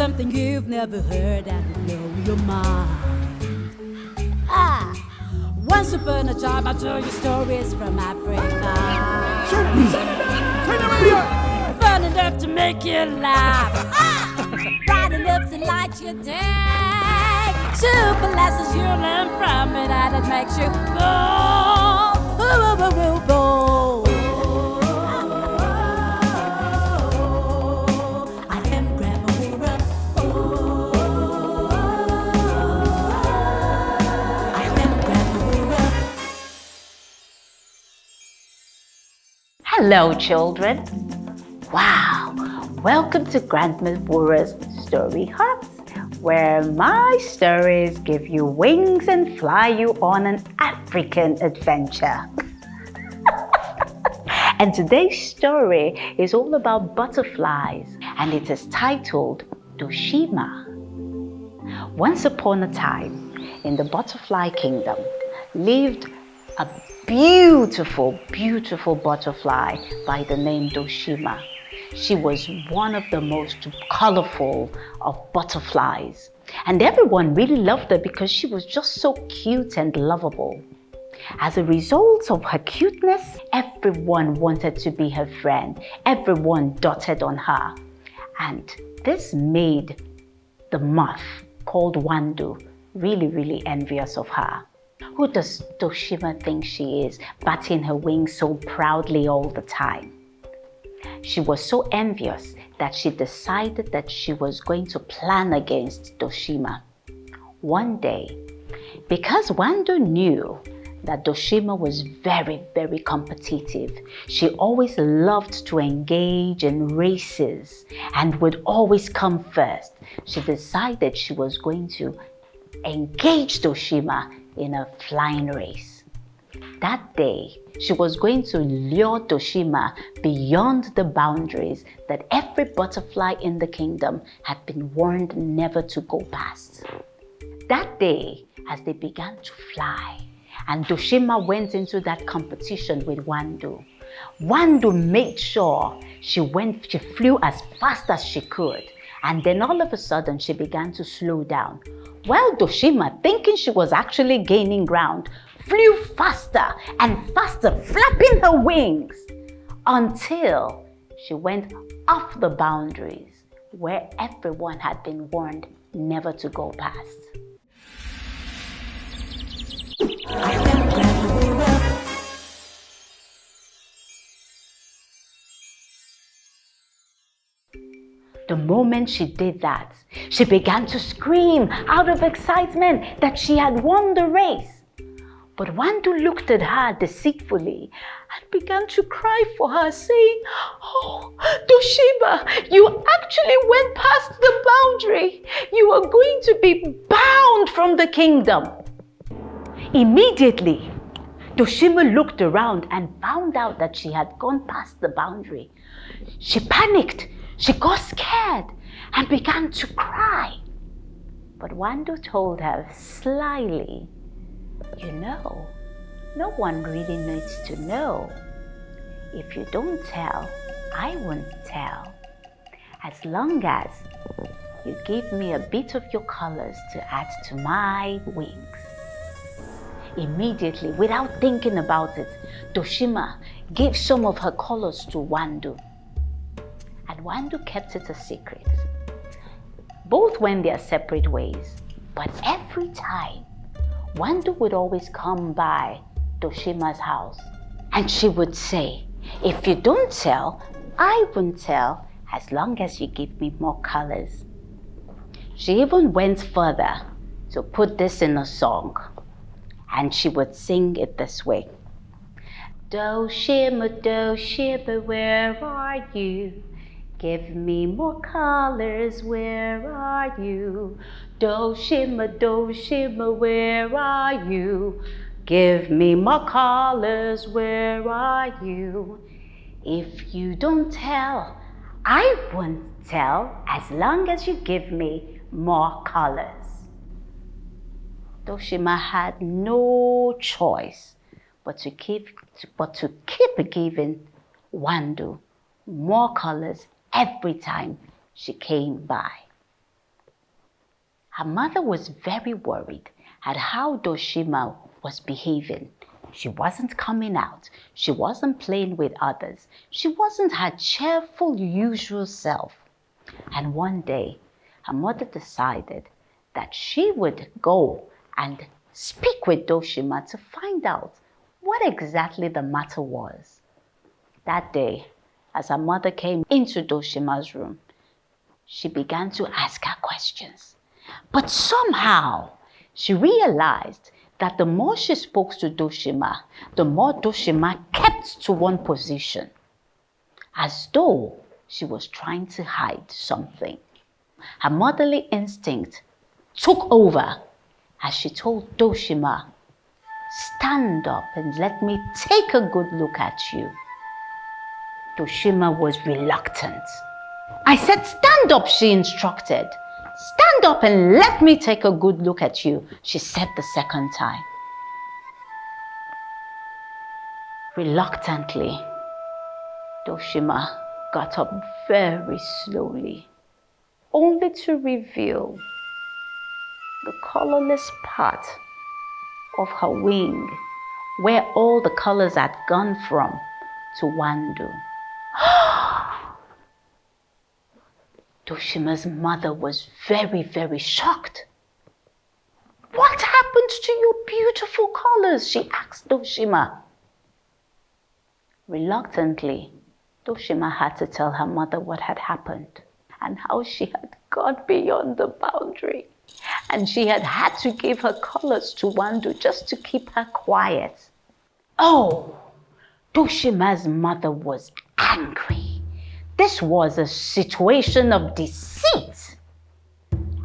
something you've never heard that will blow your mind. Once upon a time, I told you stories from Africa. Fun enough to make you laugh. Bright enough to light your day. Super lessons you learn from it, and it makes you go. I am Grandma Wura. I am Grandma Wura. Hello, children. Wow, welcome to Grandma Wura's Story Hut, where my stories give you wings and fly you on an African adventure. And today's story is all about butterflies, and it is titled Dooshima. Once upon a time, in the butterfly kingdom, lived a beautiful, beautiful butterfly by the name Dooshima. She was one of the most colorful of butterflies, and everyone really loved her because she was just so cute and lovable. As a result of her cuteness, everyone wanted to be her friend. Everyone doted on her. And this made the moth called Wandoo really, really envious of her. Who does Dooshima think she is, batting her wings so proudly all the time? She was so envious that she decided that she was going to plan against Dooshima. One day, because Wandoo knew that Dooshima was very, very competitive, she always loved to engage in races and would always come first. She decided she was going to engage Dooshima in a flying race. That day, she was going to lure Dooshima beyond the boundaries that every butterfly in the kingdom had been warned never to go past. That day, as they began to fly, and Dooshima went into that competition with Wandoo, Wandoo made sure she flew as fast as she could, and then all of a sudden she began to slow down. While Dooshima, thinking she was actually gaining ground, flew faster and faster, flapping her wings until she went off the boundaries where everyone had been warned never to go past. I am Grandma Wura. The moment she did that, she began to scream out of excitement that she had won the race. But Wandoo looked at her deceitfully and began to cry for her, saying, "Oh, Dooshima, you actually went past the boundary. You are going to be bound from the kingdom." Immediately, Dooshima looked around and found out that she had gone past the boundary. She panicked. She got scared and began to cry. But Wandoo told her slyly, "You know, no one really needs to know. If you don't tell, I won't tell. As long as you give me a bit of your colors to add to my wings." Immediately, without thinking about it, Dooshima gave some of her colors to Wandoo. And Wandoo kept it a secret. Both went their separate ways, but every time, Wandoo would always come by Dooshima's house, and she would say, "If you don't tell, I won't tell, as long as you give me more colors." She even went further to put this in a song, and she would sing it this way. "Dooshima, Dooshima, where are you? Give me more colors, where are you? Dooshima, Dooshima, where are you? Give me more colors, where are you? If you don't tell, I won't tell, as long as you give me more colors." Dooshima had no choice but to keep giving Wandoo more colors every time she came by. Her mother was very worried at how Dooshima was behaving. She wasn't coming out. She wasn't playing with others. She wasn't her cheerful, usual self. And one day, her mother decided that she would go and speak with Dooshima to find out what exactly the matter was. That day, as her mother came into Dooshima's room, she began to ask her questions. But somehow, she realized that the more she spoke to Dooshima, the more Dooshima kept to one position, as though she was trying to hide something. Her motherly instinct took over as she told Dooshima, "Stand up and let me take a good look at you." Dooshima was reluctant. "I said stand up," she instructed. "Stand up and let me take a good look at you," she said the second time. Reluctantly, Dooshima got up very slowly, only to reveal the colorless part of her wing, where all the colors had gone from to Wandoo. Dooshima's mother was very, very shocked. "What happened to your beautiful colors?" she asked Dooshima. Reluctantly, Dooshima had to tell her mother what had happened and how she had gone beyond the boundary, and she had to give her colors to Wandoo just to keep her quiet. Oh, Dooshima's mother was angry. This was a situation of deceit.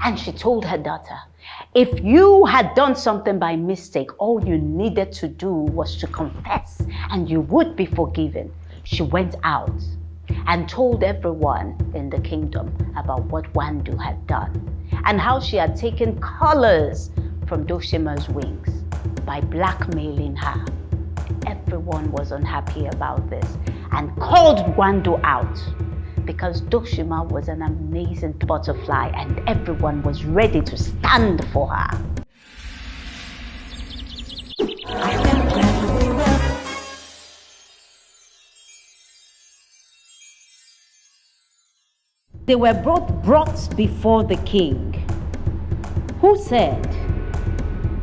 And she told her daughter, if you had done something by mistake, all you needed to do was to confess and you would be forgiven. She went out and told everyone in the kingdom about what Wandoo had done and how she had taken colors from Dooshima's wings by blackmailing her. Everyone was unhappy about this and called Wandoo out because Dooshima was an amazing butterfly and everyone was ready to stand for her. They were both brought before the king, who said,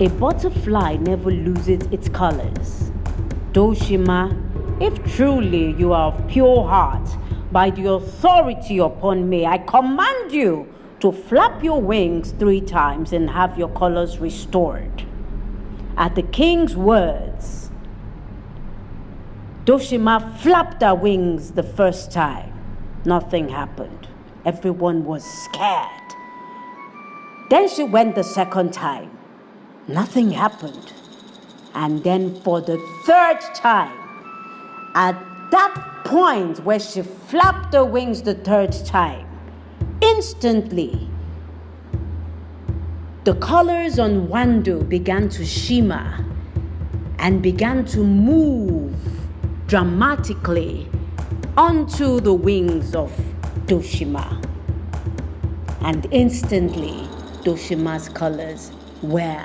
"A butterfly never loses its colors. Dooshima, if truly you are of pure heart, by the authority upon me, I command you to flap your wings 3 times and have your colors restored." At the king's words, Dooshima flapped her wings the first time. Nothing happened. Everyone was scared. Then she went the second time. Nothing happened. And then for the 3rd time, at that point where she flapped her wings the 3rd time, instantly, the colors on Wandoo began to shimmer and began to move dramatically onto the wings of Dooshima. And instantly, Dooshima's colors were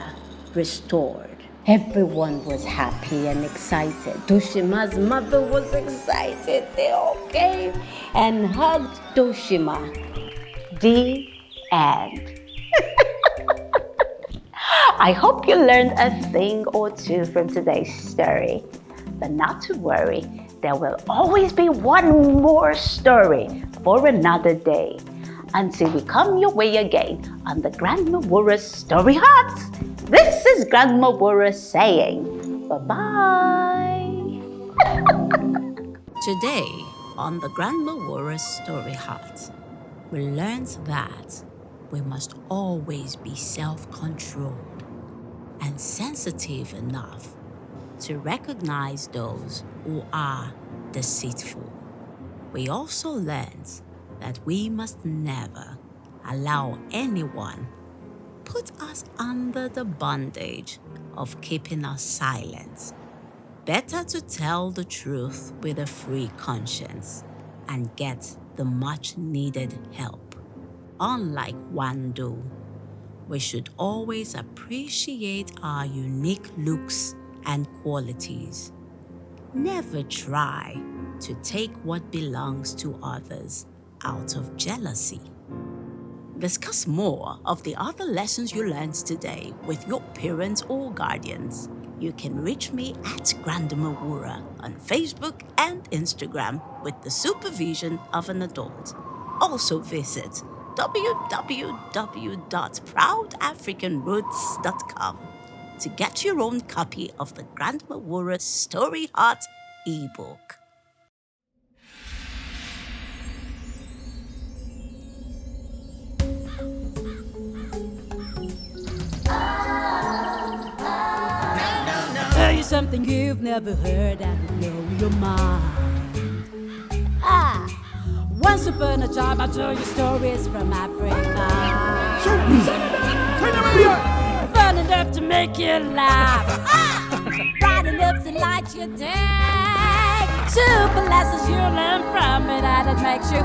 restored. Everyone was happy and excited. Dooshima's mother was excited. They all came and hugged Dooshima. The end. I hope you learned a thing or two from today's story. But not to worry, there will always be one more story for another day. Until we come your way again on the Grandma Wura's Story Hut. This is Grandma Wura saying bye-bye. Today, on the Grandma Wura's Story Hut, we learned that we must always be self-controlled and sensitive enough to recognize those who are deceitful. We also learned that we must never allow anyone put us under the bondage of keeping us silent. Better to tell the truth with a free conscience and get the much needed help. Unlike Wandoo, we should always appreciate our unique looks and qualities. Never try to take what belongs to others out of jealousy. Discuss more of the other lessons you learned today with your parents or guardians. You can reach me at Grandma Wura on Facebook and Instagram with the supervision of an adult. Also visit www.proudafricanroots.com to get your own copy of the Grandma Wura Story Heart ebook. Tell you something you've never heard and blow your mind. Once upon a time I told you stories from Africa. Fun enough to make you laugh. Bright enough to light your day. Super lessons you learn from it and it makes you